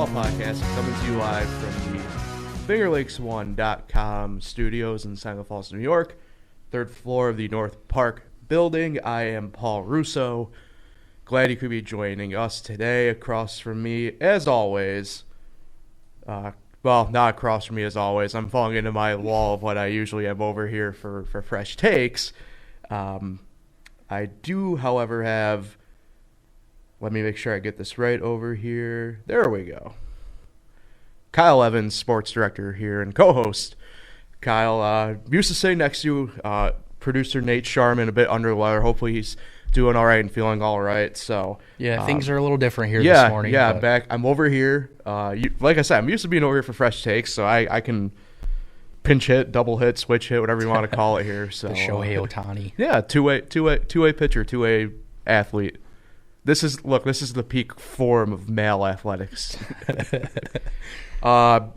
Baseball Podcast coming to you live from the FingerLakes1.com studios in Seneca Falls, New York, third floor of the North Park building. I am Paul Russo. Glad you could be joining us today. Across from me, as always, well, not across from me as always. I'm falling into my wall of what I usually have over here for fresh takes. I do, however, have... Let me make sure I get this right over here. There we go. Kyle Evans, sports director here and co-host. Kyle, used to sit next to you, producer Nate Sharman, a bit under the weather. Hopefully he's doing all right and feeling all right. So yeah, things are a little different here this morning. Yeah, back. I'm over here. Like I said, I'm used to being over here for fresh takes, so I can pinch hit, double hit, switch hit, whatever you want to call it here. So the Shohei Ohtani. Yeah, two-way pitcher, two-way athlete. This is the peak form of male athletics.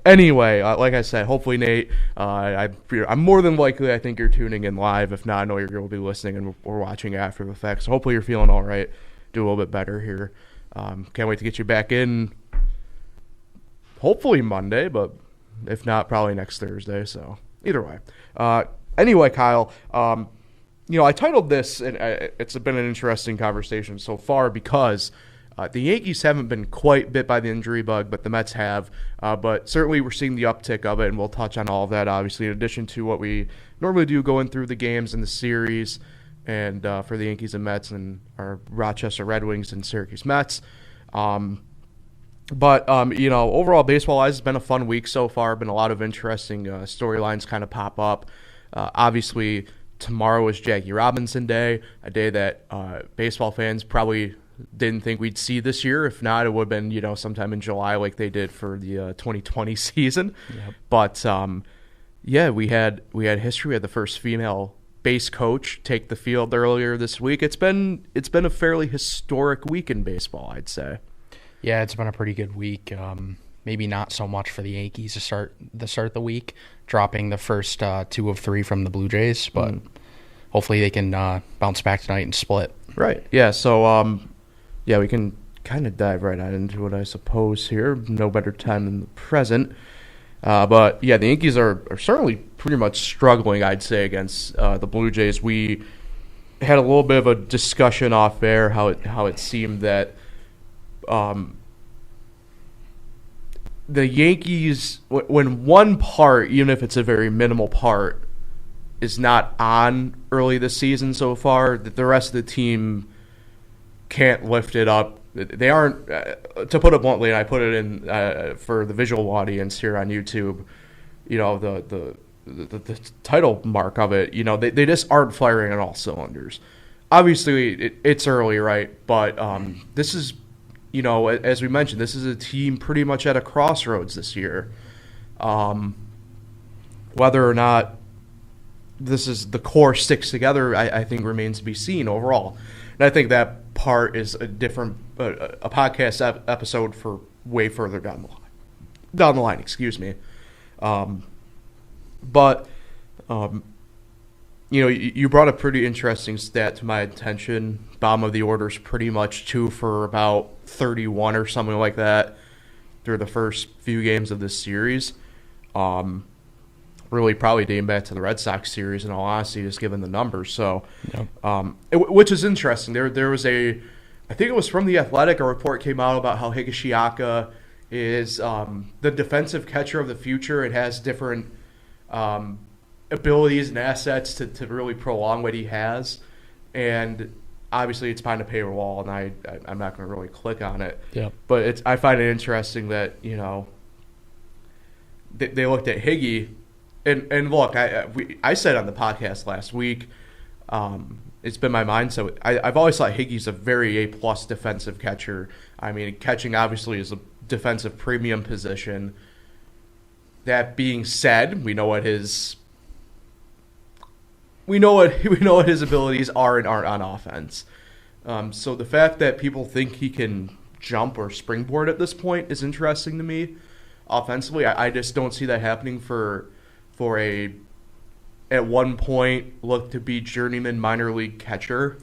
Anyway, like I said, hopefully, Nate, I'm more than likely, I think you're tuning in live. If not, I know you're going to be listening and we're watching after the fact. So hopefully you're feeling all right, do a little bit better here. Can't wait to get you back in, hopefully Monday, but if not, probably next Thursday. So either way. Anyway, Kyle, I titled this, and it's been an interesting conversation so far because the Yankees haven't been quite bit by the injury bug, but the Mets have. But certainly we're seeing the uptick of it, and we'll touch on all of that, obviously, in addition to what we normally do going through the games in the series and for the Yankees and Mets and our Rochester Red Wings and Syracuse Mets. But overall, baseball-wise, it's been a fun week so far. Been a lot of interesting storylines kind of pop up. Obviously, tomorrow is Jackie Robinson Day, a day that baseball fans probably didn't think we'd see this year. If not, it would have been, sometime in July like they did for the 2020 season. Yep. But, we had history. We had the first female base coach take the field earlier this week. It's been a fairly historic week in baseball, I'd say. Yeah, it's been a pretty good week. Maybe not so much for the Yankees to start the week, dropping the first 2 of 3 from the Blue Jays, but hopefully they can bounce back tonight and split. Right. Yeah. So we can kind of dive right on into it, I suppose. Here, no better time than the present. But yeah, the Yankees are certainly pretty much struggling, I'd say, against the Blue Jays. We had a little bit of a discussion off air how it seemed that the Yankees, when one part, even if it's a very minimal part, is not on early this season so far, that the rest of the team can't lift it up. They aren't, to put it bluntly, and I put it in for the visual audience here on YouTube, the title mark of it, they just aren't firing on all cylinders. Obviously, it's early, right? But this is, as we mentioned, this is a team pretty much at a crossroads this year. Whether or not this is the core sticks together, I think remains to be seen overall. And I think that part is a different a podcast episode for way further down the line. Excuse me. You brought a pretty interesting stat to my attention. Bottom of the order is pretty much 2 for about 31 or something like that through the first few games of this series. Really probably dating back to the Red Sox series, in all honesty, just given the numbers. So, which is interesting. There was I think it was from The Athletic, a report came out about how Higashioka is the defensive catcher of the future. It has different abilities and assets to really prolong what he has. And obviously it's behind a paywall, and I'm not going to really click on it. Yeah. But I find it interesting that, they looked at Higgy. And look, I said on the podcast last week, it's been my mindset. I've always thought Higgy's a very A-plus defensive catcher. I mean, catching obviously is a defensive premium position. That being said, we know what his abilities are and aren't on offense. So the fact that people think he can jump or springboard at this point is interesting to me. Offensively, I just don't see that happening for a, at one point, look to be journeyman minor league catcher.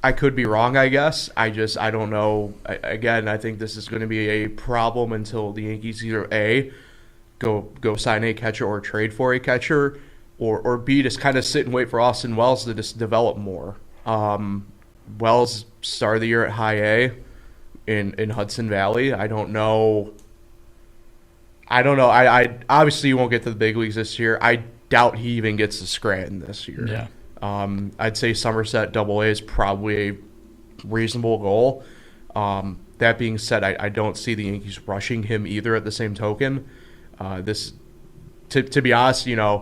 I I could be wrong, I guess. I don't know. Again, I think this is going to be a problem until the Yankees either A, go sign a catcher or trade for a catcher, or B, just kind of sit and wait for Austin Wells to just develop more. Wells started the year at high A in Hudson Valley. I don't know. I obviously won't get to the big leagues this year. I doubt he even gets to Scranton this year. Yeah. I'd say Somerset Double A is probably a reasonable goal. That being said, I don't see the Yankees rushing him either. At the same token, to be honest, the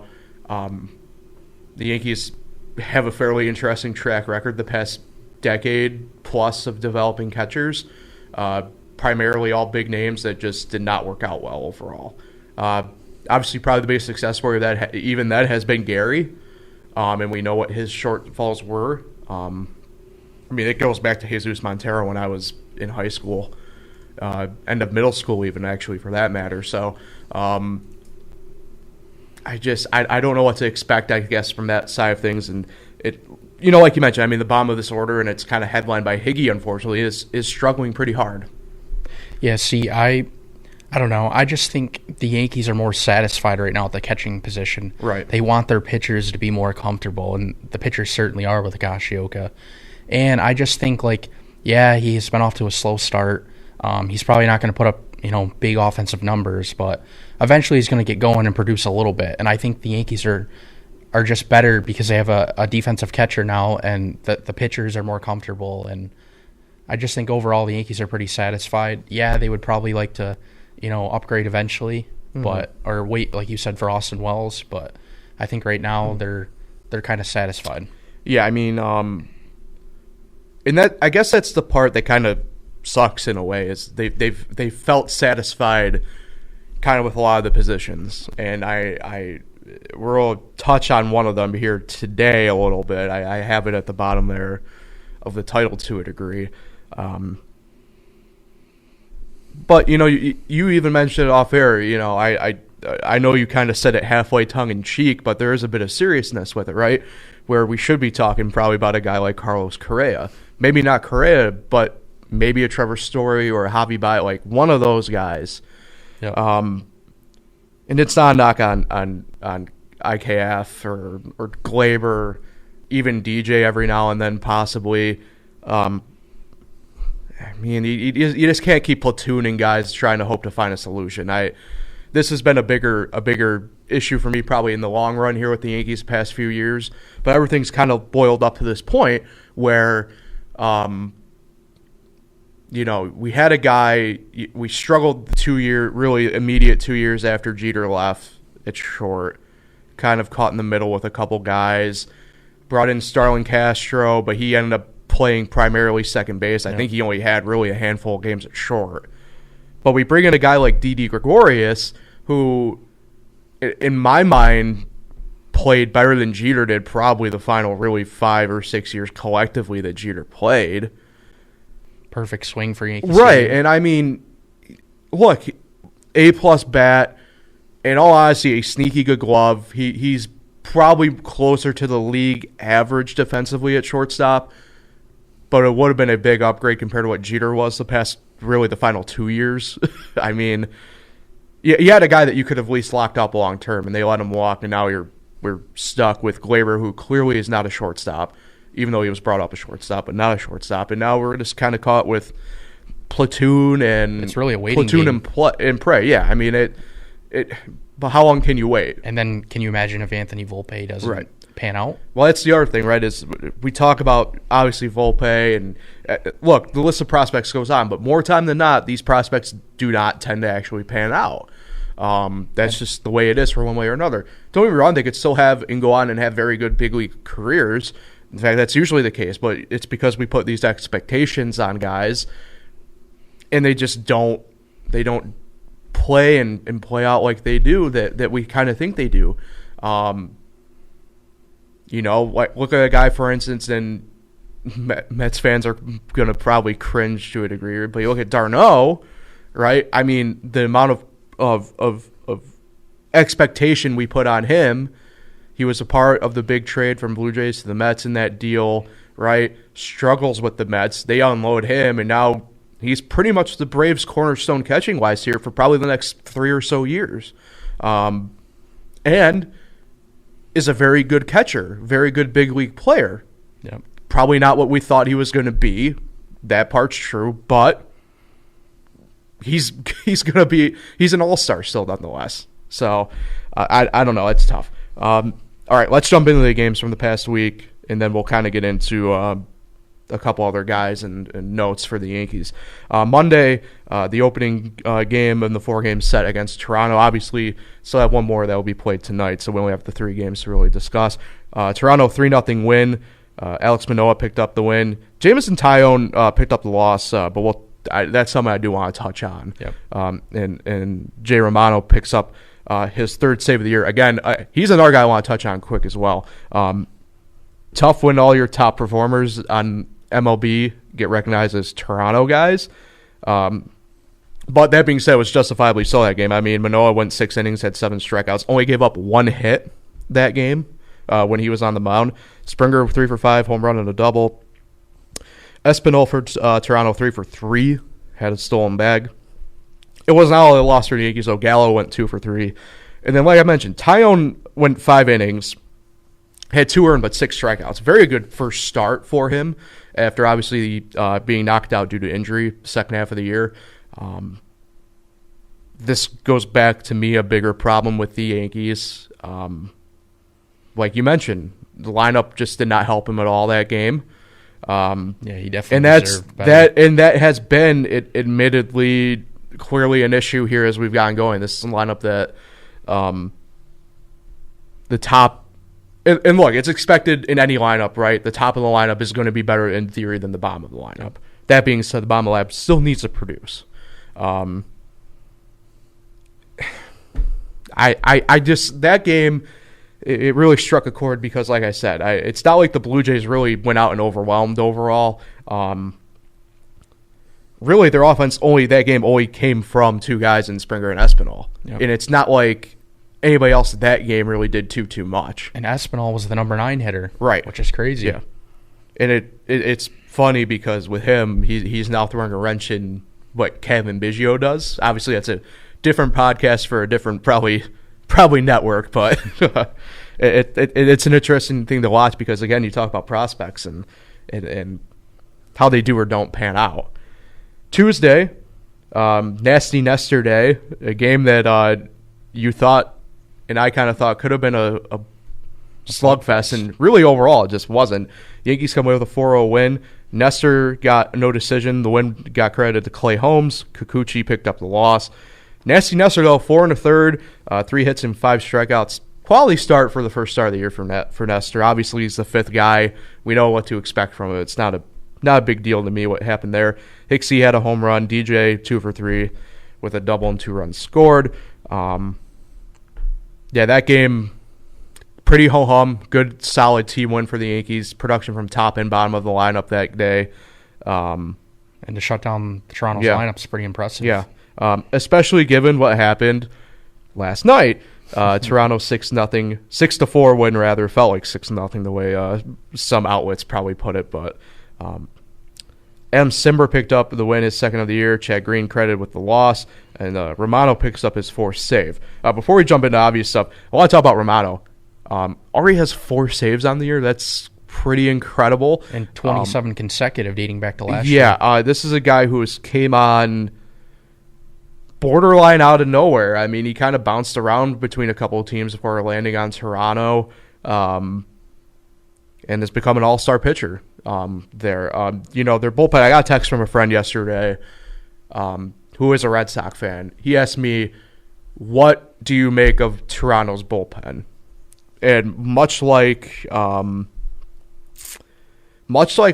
Yankees have a fairly interesting track record the past decade plus of developing catchers. Primarily all big names that just did not work out well overall. Obviously, probably the biggest success story of that has been Gary. And we know what his shortfalls were. It goes back to Jesus Montero when I was in high school, end of middle school even, actually, for that matter. So I don't know what to expect, I guess, from that side of things. And it, like you mentioned, the bottom of this order, and it's kind of headlined by Higgy, unfortunately, is struggling pretty hard. Yeah, see, I don't know. I just think the Yankees are more satisfied right now at the catching position. Right. They want their pitchers to be more comfortable, and the pitchers certainly are with Higashioka. And I just think, he's been off to a slow start. He's probably not going to put up, big offensive numbers, but eventually he's going to get going and produce a little bit. And I think the Yankees are just better because they have a defensive catcher now, and the pitchers are more comfortable. And I just think overall the Yankees are pretty satisfied. Yeah, they would probably like to upgrade eventually, or wait, like you said, for Austin Wells. But I think right now they're kind of satisfied. Yeah, and that, I guess that's the part that kind of sucks in a way, is they felt satisfied kind of with a lot of the positions, and we'll touch on one of them here today a little bit. I have it at the bottom there of the title to a degree. But, you even mentioned it off air. I know you kind of said it halfway tongue-in-cheek, but there is a bit of seriousness with it, right? Where we should be talking probably about a guy like Carlos Correa. Maybe not Correa, but maybe a Trevor Story or a Javi Baez, like one of those guys. Yep. And it's not a knock on IKF or Glaber, even DJ every now and then possibly. You just can't keep platooning guys trying to hope to find a solution. This has been a bigger issue for me probably in the long run here with the Yankees the past few years. But everything's kind of boiled up to this point where, we had a guy, we struggled 2 year, really immediate 2 years after Jeter left at short, kind of caught in the middle with a couple guys, brought in Starlin Castro, but he ended up playing primarily second base. I think he only had really a handful of games at short. But we bring in a guy like Didi Gregorius, who, in my mind, played better than Jeter did probably the final really 5 or 6 years collectively that Jeter played. Perfect swing for Yankees. Right, and look, A-plus bat, in all honesty, a sneaky good glove. He's probably closer to the league average defensively at shortstop, but it would have been a big upgrade compared to what Jeter was the final 2 years. You had a guy that you could have at least locked up long term, and they let him walk, and now we're stuck with Glaber, who clearly is not a shortstop, even though he was brought up a shortstop, but not a shortstop. And now we're just kind of caught with platoon and it's really a waiting platoon game. and pray. Yeah, but how long can you wait? And then can you imagine if Anthony Volpe doesn't pan out? Well, that's the other thing, right? Is we talk about obviously Volpe, and look, the list of prospects goes on, but more time than not, these prospects do not tend to actually pan out. That's just the way it is for one way or another. Don't get me wrong; they could still have and go on and have very good big league careers. In fact, that's usually the case, but it's because we put these expectations on guys, and they just don't. They don't play and play out like they do that we kind of think they do. Look at a guy, for instance, and Mets fans are going to probably cringe to a degree, but you look at d'Arnaud, right? The amount of expectation we put on him. He was a part of the big trade from Blue Jays to the Mets in that deal. right, struggles with the Mets. They unload him, and now he's pretty much the Braves' cornerstone catching-wise here for probably the next 3 or so years. And is a very good catcher, very good big league player. Yep. Probably not what we thought he was going to be. That part's true, but he's an all-star still nonetheless. So I don't know. It's tough. All right, let's jump into the games from the past week, and then we'll kind of get into a couple other guys and notes for the Yankees. Monday, the opening game in the 4-game set against Toronto. Obviously, still have one more that will be played tonight, so we only have the 3 games to really discuss. Toronto 3-0 win. Alex Manoah picked up the win. Jameson Taillon picked up the loss, but that's something I do want to touch on. Yep. And Jay Romano picks up his 3rd save of the year. Again, he's another guy I want to touch on quick as well. Tough when all your top performers on MLB get recognized as Toronto guys. But that being said, it was justifiably so that game. I mean, Manoah went 6 innings, had 7 strikeouts, only gave up 1 hit that game when he was on the mound. Springer 3 for 5, home run and a double. Espinal for Toronto 3 for 3, had a stolen bag. It was not only a loss for the Yankees, though. Gallo went 2 for 3. And then, like I mentioned, Taillon went 5 innings, had 2 earned but 6 strikeouts. Very good first start for him after obviously being knocked out due to injury second half of the year. This goes back to me a bigger problem with the Yankees. Like you mentioned, the lineup just did not help him at all that game. Yeah, he definitely deserved better. That has been admittedly clearly an issue here as we've gotten going. This is a lineup that the top and look, it's expected in any lineup, right? The top of the lineup is going to be better in theory than the bottom of the lineup. That being said, the bottom of the lineup still needs to produce. I just that game. It really struck a chord because, like I said, it's not like the Blue Jays really went out and overwhelmed overall. Really, their offense that game only came from 2 guys in Springer and Espinal. Yep. And it's not like anybody else in that game really did too much. And Espinal was the number 9 hitter. Right. Which is crazy. Yeah. And it's funny because with him, he's now throwing a wrench in what Kevin Biggio does. Obviously, that's a different podcast for a different probably network, but it's an interesting thing to watch because, again, you talk about prospects and how they do or don't pan out. Tuesday, Nasty Nestor Day, a game that you thought and I kind of thought could have been a slugfest, and really overall it just wasn't. Yankees come away with a 4-0 win. Nestor got no decision. The win got credited to Clay Holmes. Kikuchi picked up the loss. Nasty Nestor, though, 4 1/3, 3 hits and 5 strikeouts. Quality start for the first start of the year for Nestor. Obviously, he's the 5th guy. We know what to expect from him. It's not a big deal to me what happened there. Hicksy had a home run. DJ 2 for 3 with a double and 2 runs scored. That game, pretty ho-hum. Good, solid team win for the Yankees. Production from top and bottom of the lineup that day. And to shut down the Toronto's lineup is pretty impressive. Yeah. Especially given what happened last night. Toronto 6-4 win rather. Felt like 6-0 the way some outlets probably put it. But Adam Simber picked up the win, his 2nd of the year. Chad Green credited with the loss. And Romano picks up his 4th save. Before we jump into obvious stuff, I want to talk about Romano. Already has 4 saves on the year. That's pretty incredible. And 27 consecutive dating back to last year. Yeah, this is a guy who came on borderline out of nowhere. I mean, he kind of bounced around between a couple of teams before landing on Toronto, and has become an all-star pitcher there. Their bullpen, I got a text from a friend yesterday who is a Red Sox fan. He asked me, what do you make of Toronto's bullpen? And much like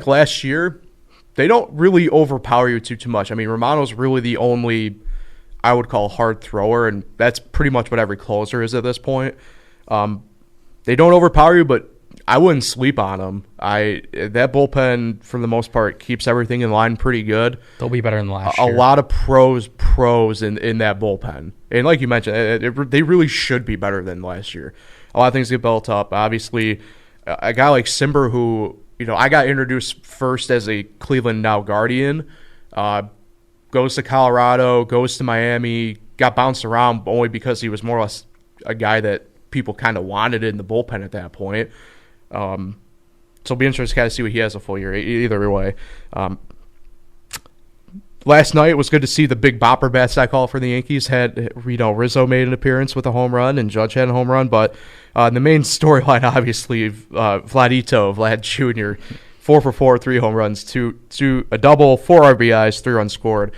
last year, they don't really overpower you too much. I mean, Romano's really the only, I would call, hard thrower, and that's pretty much what every closer is at this point. They don't overpower you, but I wouldn't sleep on them. That bullpen, for the most part, keeps everything in line pretty good. They'll be better than last year. A lot of pros in that bullpen. And like you mentioned, they really should be better than last year. A lot of things get built up. Obviously, a guy like Simber who, I got introduced first as a Cleveland Now Guardian. Goes to Colorado, goes to Miami, got bounced around only because he was more or less a guy that people kind of wanted in the bullpen at that point. So it'll be interesting to kind of see what he has a full year. Either way. Last night it was good to see the big bopper bats I call for the Yankees. Rizzo made an appearance with a home run and Judge had a home run, but the main storyline obviously Vlad Jr. 4 for 4, 3 home runs, two a double, 4 RBIs, 3 runs scored.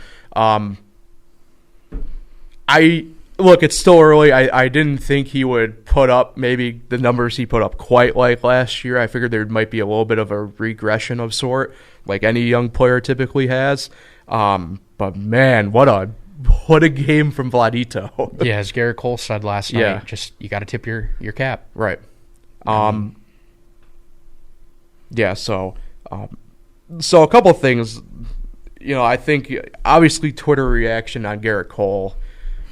It's still early. I didn't think he would put up maybe the numbers he put up quite like last year. I figured there might be a little bit of a regression of sort, like any young player typically has. But man, what a game from Vladito. Yeah, as Garrett Cole said last night, just you got to tip your cap. Right. So a couple of things. I think obviously Twitter reaction on Garrett Cole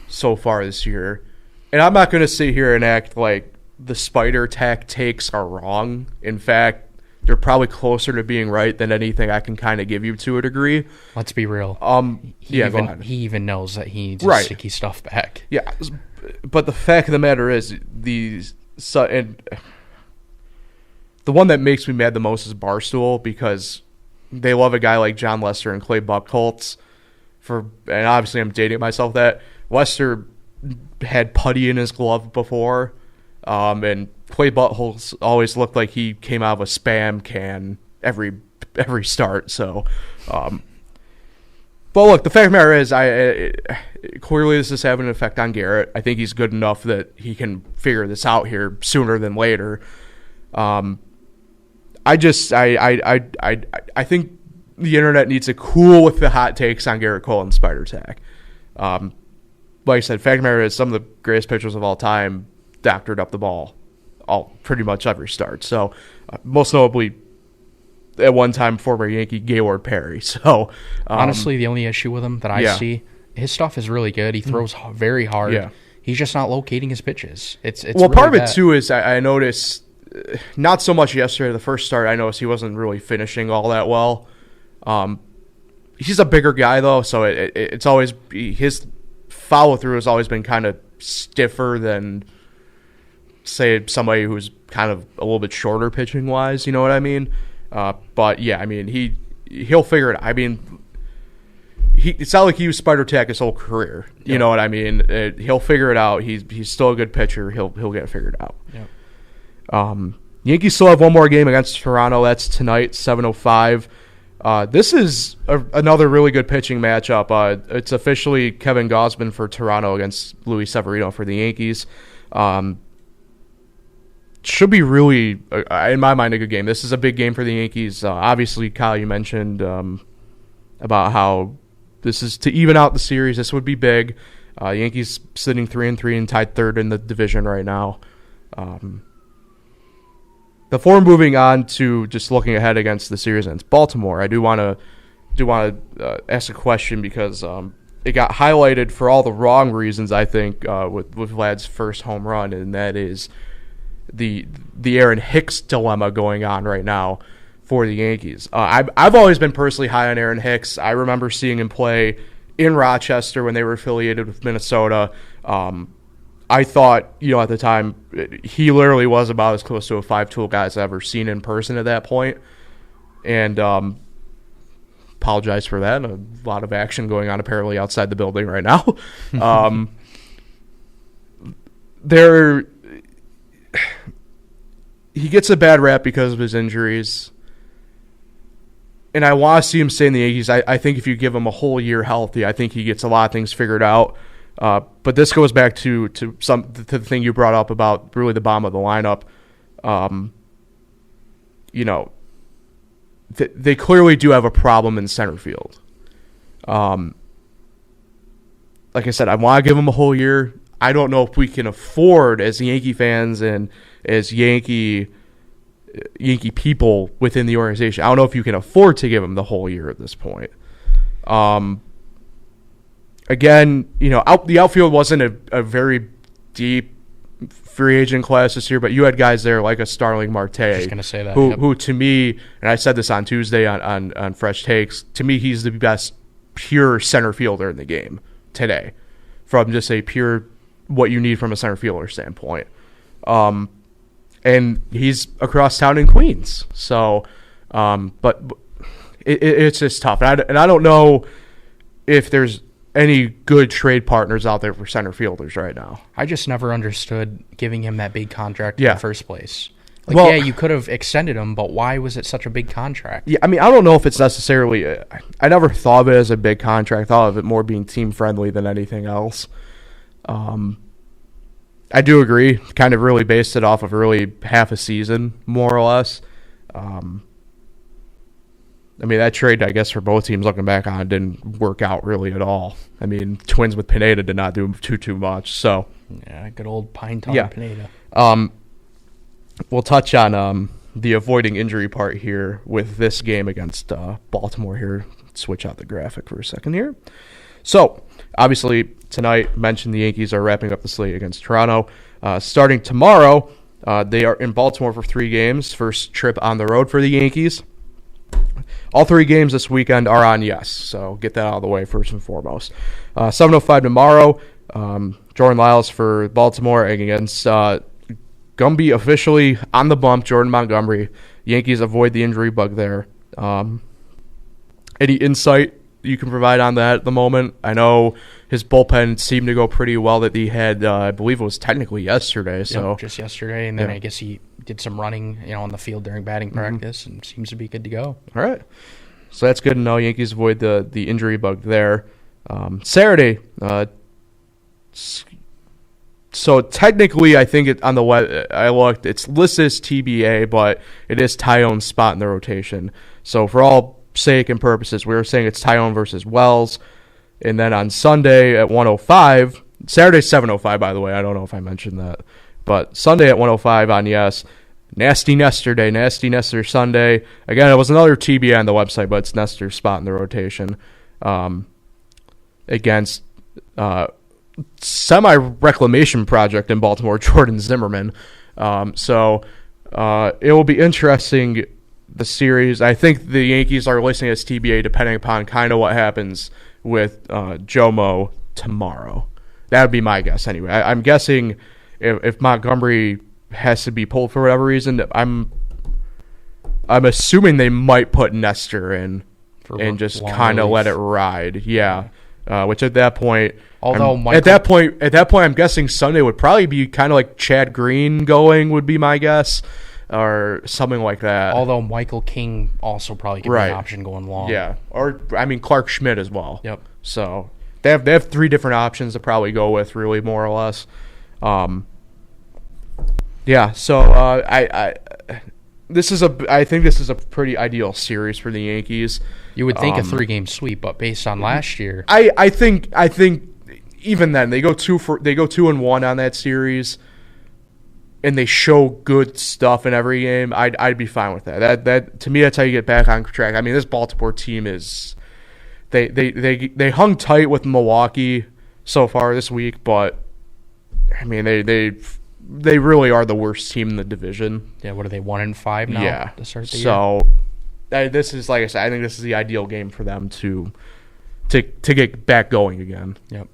so far this year, and I'm not going to sit here and act like the Spider Tack takes are wrong. In fact, they're probably closer to being right than anything I can kind of give you to a degree. Let's be real. He even knows that he needs his sticky stuff back. Yeah, but the fact of the matter is, and the one that makes me mad the most is Barstool, because they love a guy like John Lester and Clay Buchholz. And obviously I'm dating myself that Lester had putty in his glove before, and Clay Buchholz always looked like he came out of a Spam can every start. So, but look, the fact of the matter is, clearly this is having an effect on Garrett. I think he's good enough that he can figure this out here sooner than later. I think the internet needs to cool with the hot takes on Garrett Cole and Spider Tack. Like I said, fact of the matter is, some of the greatest pitchers of all time doctored up the ball pretty much every start. So, most notably, at one time, former Yankee Gaylord Perry. So, honestly, the only issue with him that I see, his stuff is really good. He throws very hard. Yeah. He's just not locating his pitches. It's well, really part of it too is I noticed, not so much yesterday, the first start, I noticed he wasn't really finishing all that well. He's a bigger guy though, so it's always, his follow through has always been kind of stiffer than, say, somebody who's kind of a little bit shorter pitching wise. You know what I mean? But yeah, I mean he'll figure it out. I mean, it's not like he was Spider Tack his whole career. You know what I mean? He'll figure it out. He's still a good pitcher. He'll get it figured out. Yep. Yankees still have one more game against Toronto. That's tonight, 7:05. This is another really good pitching matchup. It's officially Kevin Gausman for Toronto against Luis Severino for the Yankees. Should be really, in my mind, a good game. This is a big game for the Yankees. Obviously, Kyle, you mentioned about how this is to even out the series. This would be big. Yankees sitting 3-3 and tied third in the division right now. Before moving on to just looking ahead against the series against Baltimore, I do want to ask a question, because it got highlighted for all the wrong reasons, I think, with Vlad's first home run, and that is the Aaron Hicks dilemma going on right now for the Yankees. I've always been personally high on Aaron Hicks. I remember seeing him play in Rochester when they were affiliated with Minnesota. I thought, at the time, he literally was about as close to a five-tool guy as I've ever seen in person at that point. And apologize for that. A lot of action going on apparently outside the building right now. He gets a bad rap because of his injuries. And I want to see him stay in the Yankees. I think if you give him a whole year healthy, I think he gets a lot of things figured out. But this goes back to the thing you brought up about really the bottom of the lineup. They clearly do have a problem in center field. Like I said, I want to give him a whole year. I don't know if we can afford, as Yankee fans and as Yankee people within the organization, I don't know if you can afford to give him the whole year at this point. Again, the outfield wasn't a very deep free agent class this year, but you had guys there like a Starling Marte. I was just gonna say that. Who to me, and I said this on Tuesday on Fresh Takes, to me he's the best pure center fielder in the game today, from just a pure what you need from a center fielder standpoint. And he's across town in Queens. So, but it's just tough. And I don't know if there's any good trade partners out there for center fielders right now. I just never understood giving him that big contract in Yeah. the first place. Like, Well, yeah, you could have extended him, but why was it such a big contract? Yeah, I mean, I don't know if it's necessarily. I never thought of it as a big contract. I thought of it more being team friendly than anything else. I do agree. Kind of really based it off of really half a season, more or less. I mean, that trade, I guess, for both teams looking back on it, didn't work out really at all. I mean, Twins with Pineda did not do too much. So Yeah, good old Pine Tar Yeah. Pineda. we'll touch on the avoiding injury part here with this game against Baltimore here. Switch out the graphic for a second here. So, obviously, tonight, mentioned the Yankees are wrapping up the slate against Toronto. Starting tomorrow, they are in Baltimore for 3 games. First trip on the road for the Yankees. All 3 games this weekend are on Yes, so get that out of the way first and foremost. 7:05 tomorrow, Jordan Lyles for Baltimore against Gumby officially on the bump, Jordan Montgomery. Yankees avoid the injury bug there. Any insight you can provide on that at the moment? I know his bullpen seemed to go pretty well that he had, I believe it was technically yesterday. So Yep, just yesterday, and then Yeah. I guess he did some running, on the field during batting practice, and seems to be good to go. All right. So that's good to know. Yankees avoid the injury bug there. Saturday, so technically I think on the web, I looked, it's listed as TBA, but it is Tyone's spot in the rotation. So for all sake and purposes, we were saying it's Tyone versus Wells. And then on Sunday at 1:05, Saturday 7:05, by the way, I don't know if I mentioned that. But Sunday at 1:05 on Yes, Nasty Nestor Day, Nasty Nestor Sunday. Again, it was another TBA on the website, but it's Nestor's spot in the rotation against semi-reclamation project in Baltimore, Jordan Zimmerman. So it will be interesting, the series. I think the Yankees are listing as TBA depending upon kind of what happens with Jomo tomorrow. That would be my guess anyway. I'm guessing if Montgomery has to be pulled for whatever reason, I'm assuming they might put Nestor in and just kind of let it ride. Yeah. Which at that point, at that point, I'm guessing Sunday would probably be kind of like Chad Green going would be my guess, or something like that. Although Michael King also probably could be an option going long. Yeah, or I mean Clark Schmidt as well. Yep. So they have 3 different options to probably go with, really, more or less. Yeah. So I think this is a pretty ideal series for the Yankees. You would think a 3-game sweep, but based on last year, I think even then they go 2-1 on that series, and they show good stuff in every game. I'd be fine with that. That to me, that's how you get back on track. I mean, this Baltimore team is they hung tight with Milwaukee so far this week, but I mean they really are the worst team in the division. yeah, what are they, 1-5 now? Yeah. To start the year? So this is, like I said, I think this is the ideal game for them to get back going again. Yep.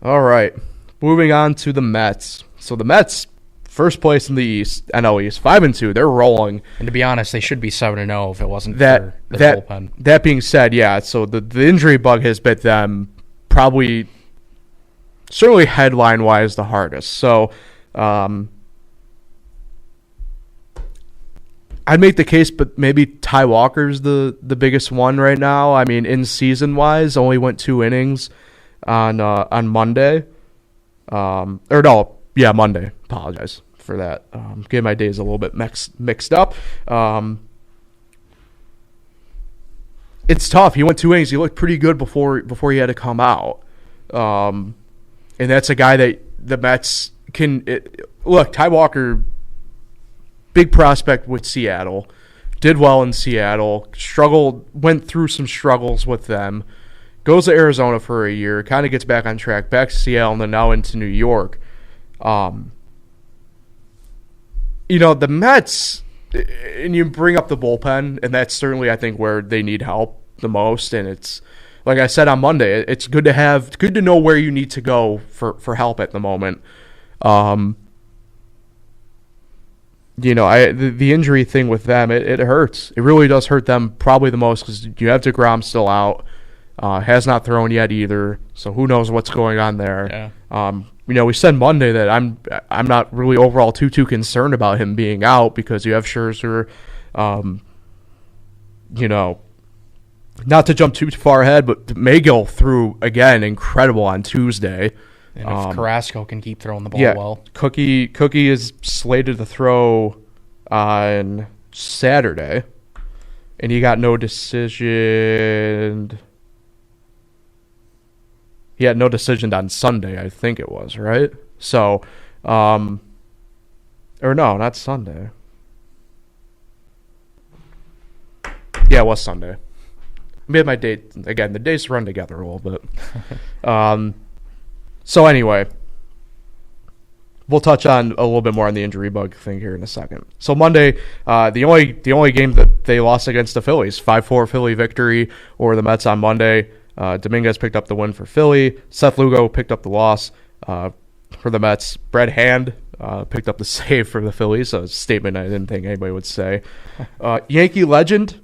All right, moving on to the Mets. So the Mets, first place in the East, NL East, 5-2. They're rolling. And to be honest, they should be 7-0 if it wasn't for the bullpen. That being said, yeah. So the injury bug has bit them probably, certainly headline wise, the hardest. So I'd make the case, but maybe Ty Walker's the biggest one right now. I mean, in season wise, only went 2 innings on Monday. Monday. Apologize for that. Getting my days a little bit mixed up. It's tough. He went 2 innings. He looked pretty good before he had to come out. And that's a guy that the Mets can look. Ty Walker, big prospect with Seattle, did well in Seattle. Went through some struggles with them. Goes to Arizona for a year, kind of gets back on track, back to Seattle, and then now into New York. The Mets, and you bring up the bullpen, and that's certainly, I think, where they need help the most. And it's, like I said on Monday, it's good to know where you need to go for help at the moment. The injury thing with them, it hurts. It really does hurt them probably the most because you have DeGrom still out. Has not thrown yet either, so who knows what's going on there. Yeah. We said Monday that I'm not really overall too concerned about him being out because you have Scherzer. Not to jump too far ahead, but Megill threw again incredible on Tuesday. And if Carrasco can keep throwing the ball well. Cookie is slated to throw on Saturday, and he got no decision. He had no decision on Sunday, I think it was, right? So, or no, not Sunday. Yeah, it was Sunday. I made my date again. The days run together a little bit. So anyway, we'll touch on a little bit more on the injury bug thing here in a second. So Monday, the only game that they lost against the Phillies, 5-4 Philly victory over the Mets on Monday. Dominguez picked up the win for Philly. Seth Lugo picked up the loss for the Mets. Brad Hand picked up the save for the Phillies. So it's a statement I didn't think anybody would say. Yankee legend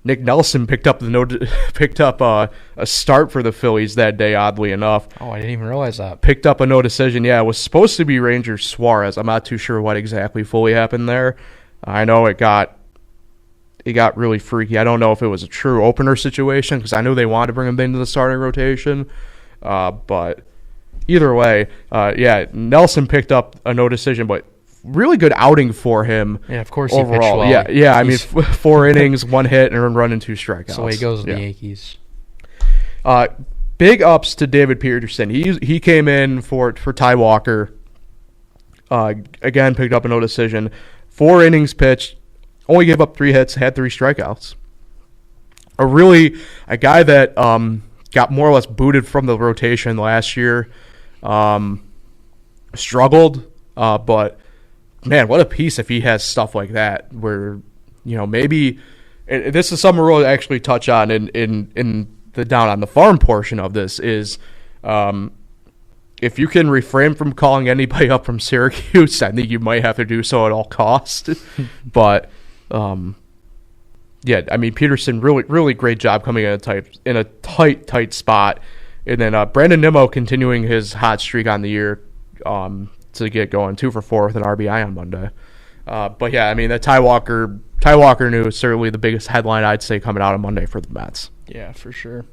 Nick Nelson picked up a start for the Phillies that day, oddly enough. Oh, I didn't even realize that. Picked up a no decision. Yeah, it was supposed to be Ranger Suarez. I'm not too sure what exactly fully happened there. I know it got really freaky. I don't know if it was a true opener situation because I knew they wanted to bring him into the starting rotation. But either way, Nelson picked up a no decision, but really good outing for him. Yeah, of course overall. He pitched well. Yeah. I mean, 4 innings, 1 hit, and 1 run and 2 strikeouts. That's the way it goes with the Yankees. Big ups to David Peterson. He came in for Ty Walker. Again, picked up a no decision. 4 innings pitched. Only gave up 3 hits, had 3 strikeouts. A guy that got more or less booted from the rotation last year. Struggled, but man, what a piece if he has stuff like that where, maybe – and this is something we'll actually touch on in the down on the farm portion of this is if you can refrain from calling anybody up from Syracuse, I think you might have to do so at all costs. But – Peterson really great job coming in a tight spot, and then Brandon Nimmo continuing his hot streak on the year to get going 2 for 4 with an RBI on Monday. The Ty Walker news certainly the biggest headline I'd say coming out on Monday for the Mets. Yeah, for sure.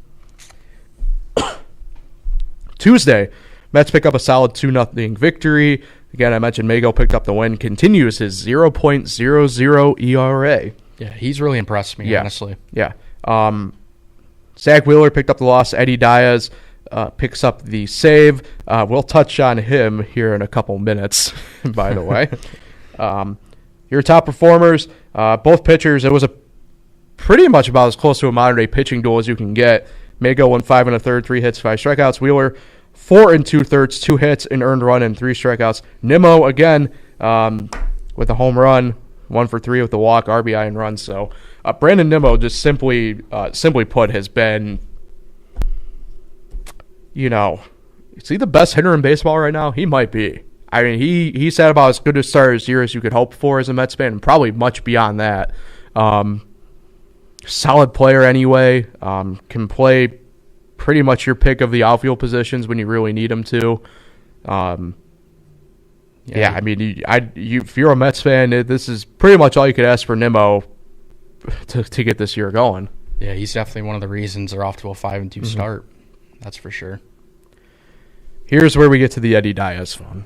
Tuesday, Mets pick up a solid 2-0 victory. Again, I mentioned Megill picked up the win, continues his 0.00 ERA. Yeah, he's really impressed me, honestly. Yeah. Zach Wheeler picked up the loss. Eddie Diaz picks up the save. We'll touch on him here in a couple minutes, by the way. Your top performers, both pitchers, it was pretty much about as close to a modern-day pitching duel as you can get. Megill went 5 1/3, 3 hits, 5 strikeouts. Wheeler 4 2/3, 2 hits, an earned run, and 3 strikeouts. Nimmo, again, with a home run, 1 for 3 with the walk, RBI, and run. So Brandon Nimmo, just simply put, has been, is he the best hitter in baseball right now? He might be. I mean, he's had about as good a start this year as you could hope for as a Mets fan, and probably much beyond that. Solid player anyway. Can play pretty much your pick of the outfield positions when you really need him to. If you're a Mets fan, this is pretty much all you could ask for Nimmo to get this year going. Yeah, he's definitely one of the reasons they're off to a 5-2 start. That's for sure. Here's where we get to the Eddie Diaz fun.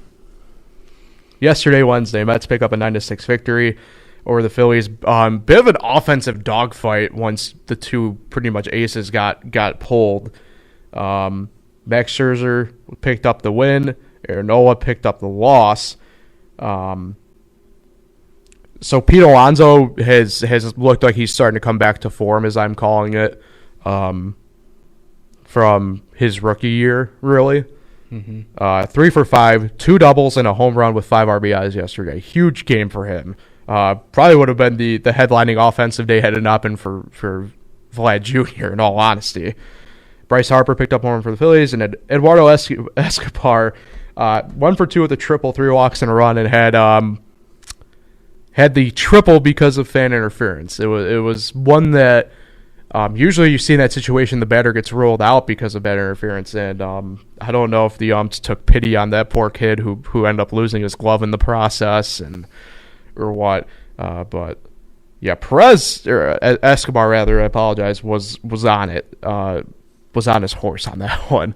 Yesterday, Wednesday, Mets pick up a 9-6 victory over the Phillies. Bit of an offensive dogfight once the two pretty much aces got pulled. Max Scherzer picked up the win. Aaron Nola picked up the loss. So Pete Alonso has looked like he's starting to come back to form, as I'm calling it, from his rookie year, really. 3 for 5, 2 doubles, and a home run with 5 RBIs yesterday. Huge game for him. Probably would have been the headlining offensive day had it not been for Vlad Jr., in all honesty. Bryce Harper picked up one for the Phillies, and Eduardo Escobar 1 for 2 with a triple, 3 walks and a run, and had the triple because of fan interference. It was one that usually you see in that situation the batter gets rolled out because of bad interference, and I don't know if the umps took pity on that poor kid who ended up losing his glove in the process or what. But yeah, Escobar rather, I apologize, was on it. Was on his horse on that one.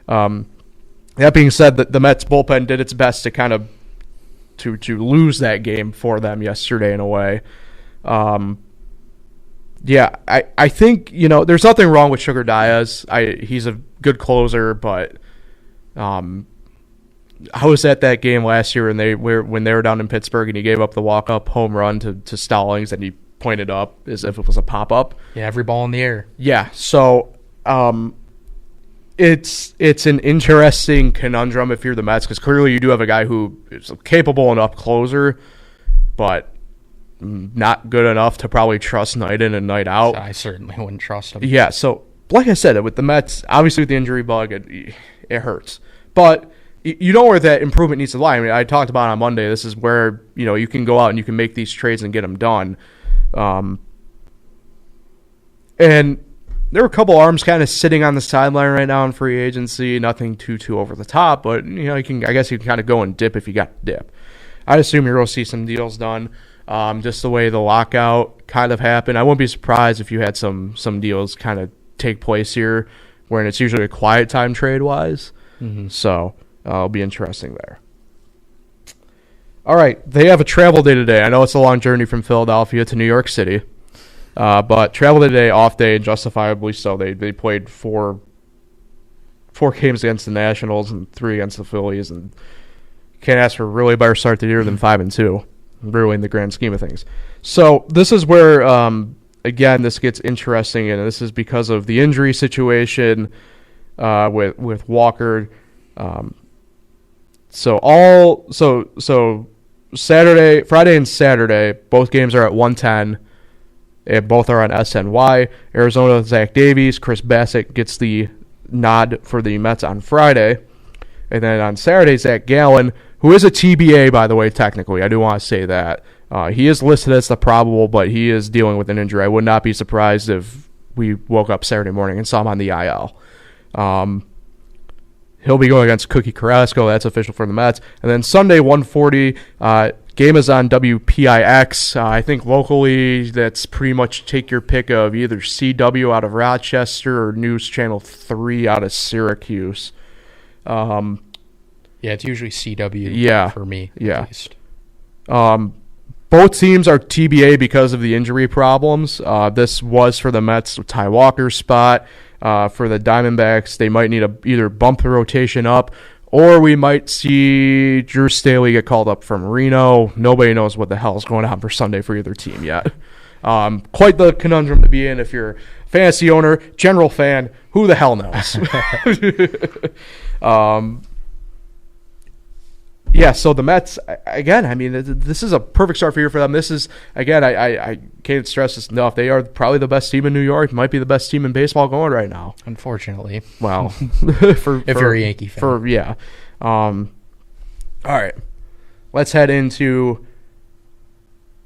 That being said, the Mets bullpen did its best to kind of to lose that game for them yesterday in a way. Yeah, I think, there's nothing wrong with Sugar Diaz. He's a good closer, but I was at that game last year when they were down in Pittsburgh and he gave up the walk-up home run to Stallings and he pointed up as if it was a pop-up. Yeah, every ball in the air. Yeah, so it's an interesting conundrum if you're the Mets, because clearly you do have a guy who is a capable enough closer, but not good enough to probably trust night in and night out. I certainly wouldn't trust him. Yeah, so like I said, with the Mets, obviously with the injury bug, it hurts. But you know where that improvement needs to lie. I mean, I talked about it on Monday. This is where, you can go out and you can make these trades and get them done. And there were a couple arms kind of sitting on the sideline right now in free agency. Nothing too over the top, but I guess you can kind of go and dip if you got to dip. I'd assume you're going to see some deals done. Just the way the lockout kind of happened, I wouldn't be surprised if you had some deals kind of take place here, where it's usually a quiet time trade wise. Mm-hmm. So it'll be interesting there. All right, they have a travel day today. I know it's a long journey from Philadelphia to New York City. But travel today, off day, and justifiably so. They played four games against the Nationals and 3 against the Phillies, and can't ask for a really better start to the year than 5-2, really in the grand scheme of things. So this is where, again, this gets interesting, and this is because of the injury situation with Walker. So Friday and Saturday, both games are at 1:10. Both are on SNY. Arizona, Zach Davies. Chris Bassett gets the nod for the Mets on Friday. And then on Saturday, Zach Gallen, who is a TBA, by the way, technically. I do want to say that. He is listed as the probable, but he is dealing with an injury. I would not be surprised if we woke up Saturday morning and saw him on the IL. He'll be going against Cookie Carrasco. That's official for the Mets. And then Sunday, 1:40, game is on WPIX. I think locally that's pretty much take your pick of either CW out of Rochester or News Channel 3 out of Syracuse. Yeah, it's usually CW for me, at least. Both teams are TBA because of the injury problems. This was for the Mets, Ty Walker's spot. For the Diamondbacks, they might need to either bump the rotation up, or we might see Drew Staley get called up from Reno. Nobody knows what the hell is going on for Sunday for either team yet. Quite the conundrum to be in if you're a fantasy owner, general fan, who the hell knows? Yeah, so the Mets, again, I mean, this is a perfect start for them. This is, again, I can't stress this enough. They are probably the best team in New York, might be the best team in baseball going right now. Unfortunately. Well, if you're a Yankee fan. All right. Let's head down to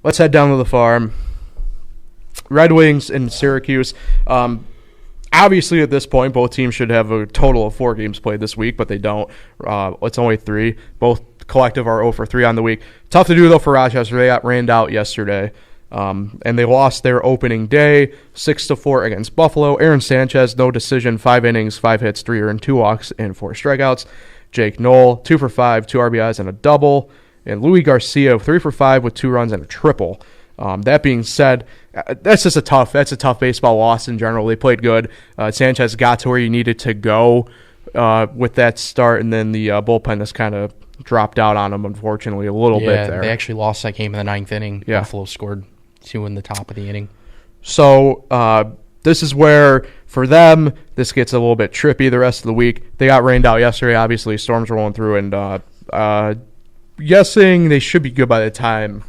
the farm. Red Wings and Syracuse. Obviously, at this point, both teams should have a total of 4 games played this week, but they don't. It's only 3. Both collective are 0 for 3 on the week. Tough to do, though, for Rochester. They got rained out yesterday, and they lost their opening day 6-4 against Buffalo. Aaron Sanchez, no decision, 5 innings, 5 hits, 3 earned, 2 walks, and 4 strikeouts. Jake Knoll, 2 for 5, 2 RBIs, and a double. And Louis Garcia, 3 for 5 with 2 runs and a triple. That being said, that's a tough baseball loss in general. They played good. Sanchez got to where he needed to go with that start, and then the bullpen has kind of dropped out on him, unfortunately, a little bit there. They actually lost that game in the 9th inning. Yeah. Buffalo scored 2 in the top of the inning. So this is where, for them, this gets a little bit trippy the rest of the week. They got rained out yesterday, obviously. Storms rolling through, and guessing they should be good by the time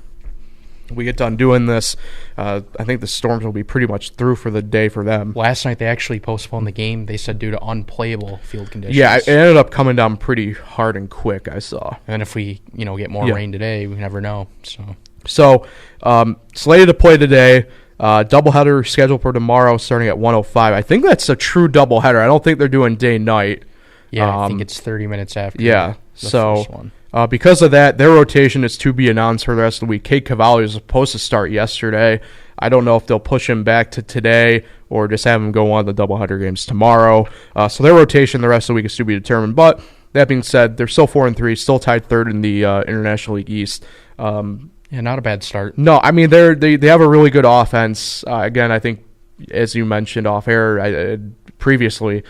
we get done doing this. I think the Storms will be pretty much through for the day for them. Last night they actually postponed the game, they said, due to unplayable field conditions. Yeah, it ended up coming down pretty hard and quick, I saw. And if we get more rain today, we never know. So slated to play today. Doubleheader scheduled for tomorrow starting at 1:05. I think that's a true doubleheader. I don't think they're doing day-night. Yeah, I think it's 30 minutes after the first one. Because of that, their rotation is to be announced for the rest of the week. Cade Cavalli was supposed to start yesterday. I don't know if they'll push him back to today or just have him go on the doubleheader games tomorrow. So their rotation the rest of the week is to be determined. But that being said, they're still 4-3, still tied third in the International League East. Yeah, not a bad start. No, I mean they have a really good offense. Again, I think as you mentioned off air previously,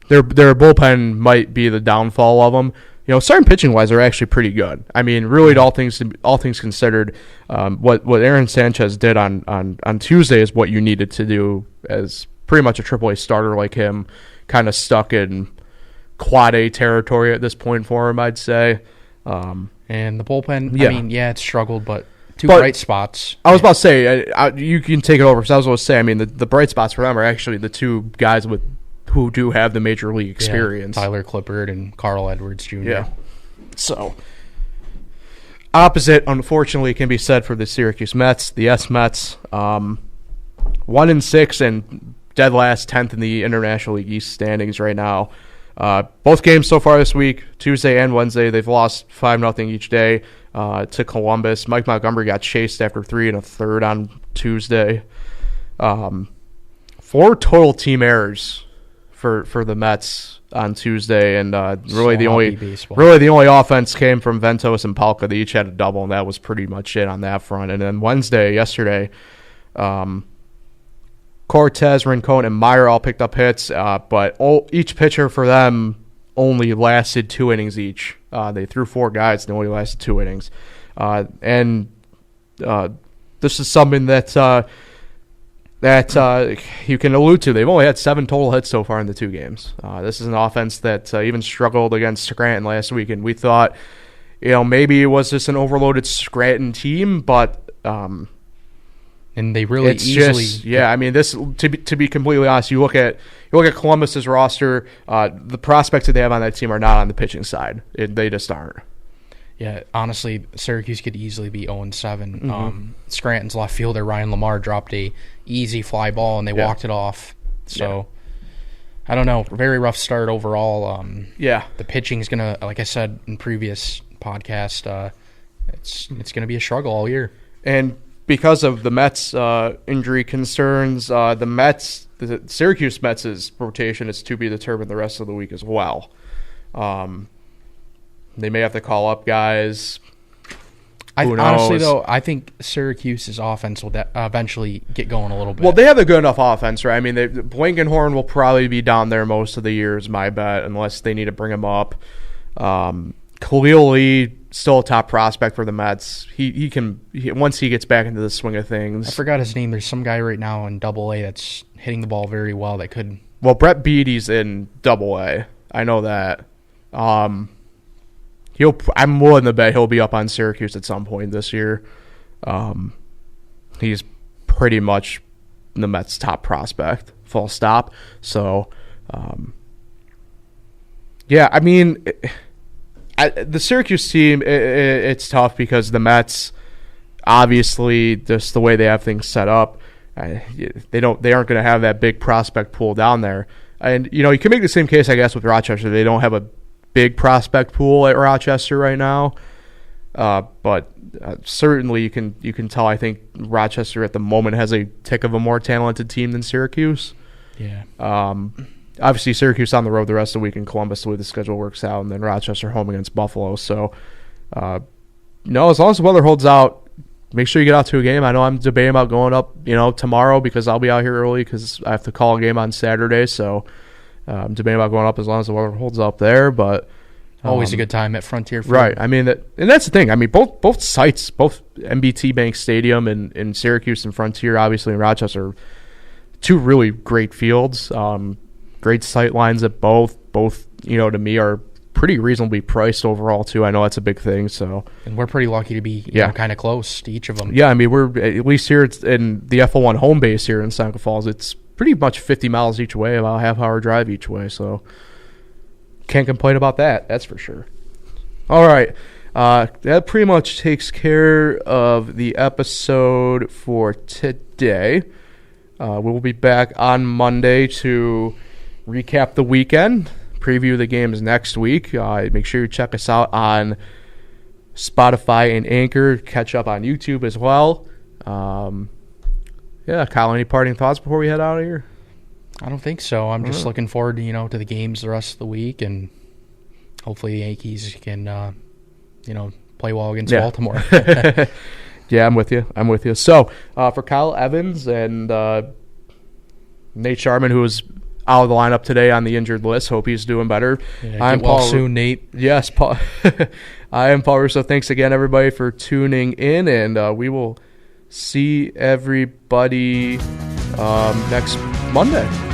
their bullpen might be the downfall of them. Starting pitching wise, they're actually pretty good. I mean, really, all things considered, what Aaron Sanchez did on Tuesday is what you needed to do as pretty much a AAA starter like him, kind of stuck in quad A territory at this point for him, I'd say. And the bullpen, I mean, it struggled, but bright spots. I was about to say, you can take it over, because I was going to say, I mean, the bright spots for them are actually the two guys who do have the major league experience. Tyler Clippard and Carl Edwards Jr. Yeah. So, opposite, unfortunately, can be said for the Syracuse Mets, the S-Mets. 1-6 and dead last, 10th in the International League East standings right now. Both games so far this week, Tuesday and Wednesday, they've lost 5-0 each day to Columbus. Mike Montgomery got chased after 3 1/3 on Tuesday. 4 total team errors for the Mets on Tuesday, and really the only offense came from Ventos and Palka. They each had a double, and that was pretty much it on that front. And then yesterday, Cortez, Rincon, and Meyer all picked up hits, but each pitcher for them only lasted 2 innings each. They threw 4 guys, and they only lasted 2 innings. And this is something that you can allude to. They've only had 7 total hits so far in the 2 games. This is an offense that even struggled against Scranton last week, and we thought, maybe it was just an overloaded Scranton team, but and they really I mean, this to be completely honest, you look at Columbus's roster, the prospects that they have on that team are not on the pitching side. They just aren't. Yeah, honestly, Syracuse could easily be 0-7. Mm-hmm. Scranton's left fielder Ryan Lamar dropped a easy fly ball, and they walked it off. So, I don't know. Very rough start overall. The pitching's going to, like I said in previous podcast, it's going to be a struggle all year. And because of the Mets' injury concerns, the Syracuse Mets' rotation is to be determined the rest of the week as well. They may have to call up guys. Who knows? Honestly, though, I think Syracuse's offense will eventually get going a little bit. Well, they have a good enough offense, right? I mean, Blankenhorn will probably be down there most of the year, is my bet, unless they need to bring him up. Khalil Lee, still a top prospect for the Mets. He can once he gets back into the swing of things. I forgot his name. There's some guy right now in Double-A that's hitting the ball very well that could. Well, Brett Beatty's in Double-A. I know that. I'm willing to bet he'll be up on Syracuse at some point this year. He's pretty much the Mets' top prospect, full stop. So, I mean, the Syracuse team, it's tough because the Mets, obviously, just the way they have things set up, they aren't going to have that big prospect pool down there. And you can make the same case, I guess, with Rochester. They don't have a big prospect pool at Rochester right now, but certainly you can tell. I think Rochester at the moment has a tick of a more talented team than Syracuse. Yeah. Obviously Syracuse on the road the rest of the week in Columbus, the way the schedule works out, and then Rochester home against Buffalo. So, as long as the weather holds out, make sure you get out to a game. I know I'm debating about going up, tomorrow because I'll be out here early because I have to call a game on Saturday. So. I'm debating about going up as long as the weather holds up there, but always a good time at Frontier Field. Right. I mean, and that's the thing. I mean, both sites, both MBT Bank Stadium and Syracuse and Frontier, obviously in Rochester, two really great fields. Great sight lines at both. Both, to me are pretty reasonably priced overall too. I know that's a big thing. So, and we're pretty lucky to be kind of close to each of them. Yeah, I mean, we're at least here in the FL1 home base here in Seneca Falls. It's pretty much 50 miles each way, about a half-hour drive each way. So, can't complain about that. That's for sure. All right, that pretty much takes care of the episode for today. We will be back on Monday to recap the weekend. Preview the games next week. Make sure you check us out on Spotify and Anchor. Catch up on YouTube as well. Kyle, any parting thoughts before we head out of here? I don't think so. I'm just looking forward to, to the games the rest of the week, and hopefully the Yankees can, play well against Baltimore. Yeah, I'm with you. So, for Kyle Evans and Nate Sharman, who was out of the lineup today on the injured list. Hope he's doing better. I'm Paul soon, Nate. Yes, Paul. I am Paul Russo. Thanks again, everybody, for tuning in, and we will see everybody next Monday.